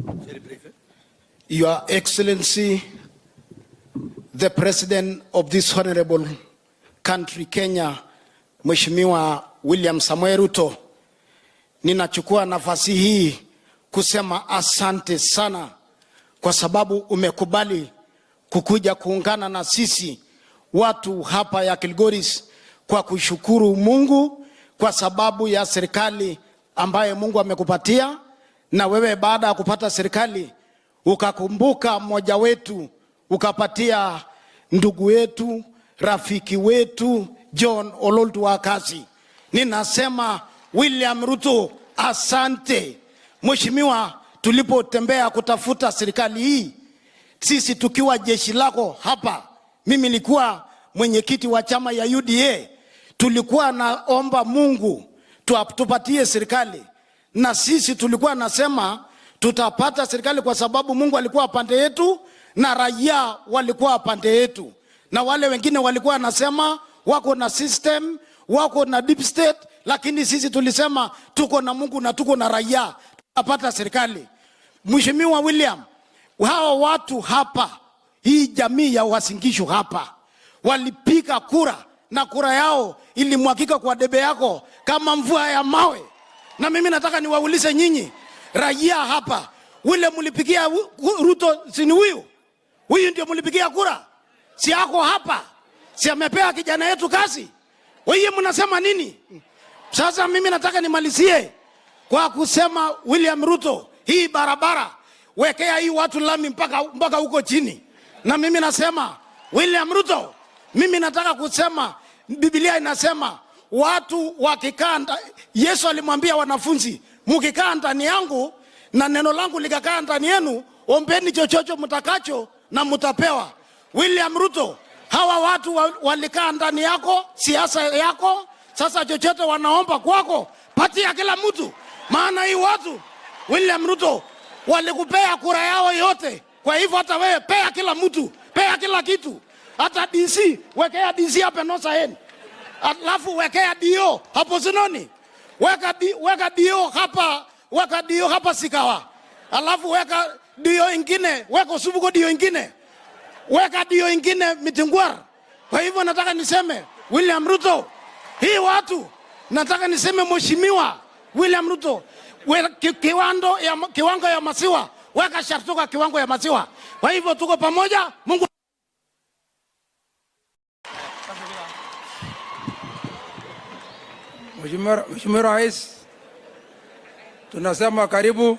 Very brief. Your Excellency, the President of this honorable country, Kenya, Mheshimiwa William Samoei Ruto, ninachukua nafasi hii kusema asante sana kwa sababu umekubali kukuja kuungana na sisi watu hapa ya Kilgoris kwa kushukuru Mungu kwa sababu ya serikali ambaye Mungu amekupatia. Na wewe baada ya kupata serikali ukakumbuka mmoja wetu, ukapatia ndugu yetu, rafiki wetu John Ololtu wa kazi. Ninasema William Ruto asante. Mheshimiwa, tulipotembea kutafuta serikali hii, sisi tukiwa jeshi lako hapa, mimi nilikuwa mwenyekiti wa chama ya UDA, tulikuwa naomba Mungu tupatie serikali, na sisi tulikuwa nasema tutapata serikali kwa sababu Mungu alikuwa pande yetu na raia walikuwa pande yetu, na wale wengine walikuwa nasema wako na system, wako na deep state, lakini sisi tulisema tuko na Mungu na tuko na raia, tutapata serikali. Mheshimiwa William, hao watu hapa, hii jamii ya Wasingishu hapa, walipiga kura na kura yao ilimwagika kwa debe yako kama mvua ya mawe. Na mimi nataka niwaulize nyinyi raia hapa, ule mlipigia Ruto si ni huyu? Huyu ndio mlipigia kura? Si yako hapa? Si amepea kijana yetu kazi? Wewe mnasema nini? Sasa mimi nataka nimalizie kwa kusema William Ruto, hii barabara wekea hii watu lami mpaka huko chini. Na mimi nasema William Ruto, mimi nataka kusema Biblia inasema watu wakikaa, Yesu alimwambia wanafunzi, mkikaa ndani yangu na neno langu likakaa ndani yenu, ombeni chochote mtakacho na mtapewa. William Ruto, hawa watu walikaa ndani yako, siasa yako, sasa chochote wanaomba kwako, patia kila mtu. Maana hii watu William Ruto walikupea kura yao yote, kwa hivyo hata wewe pea kila mtu, pea kila kitu. Hata DC, wekea DC hapa Nosaen. Alafu wekea dio hapo Zinoni. Weka dio hapa Sikawa. Alafu weka dio ingine, weka Subuko dio ingine. Weka dio ingine Mitingwar. Kwa hivyo nataka niseme William Ruto, hii watu nataka niseme Mheshimiwa William Ruto, kiwango ya maziwa, weka shartuka kiwango ya maziwa. Kwa hivyo tuko pamoja. Mungu Mheshimiwa Rais, tunasema karibu.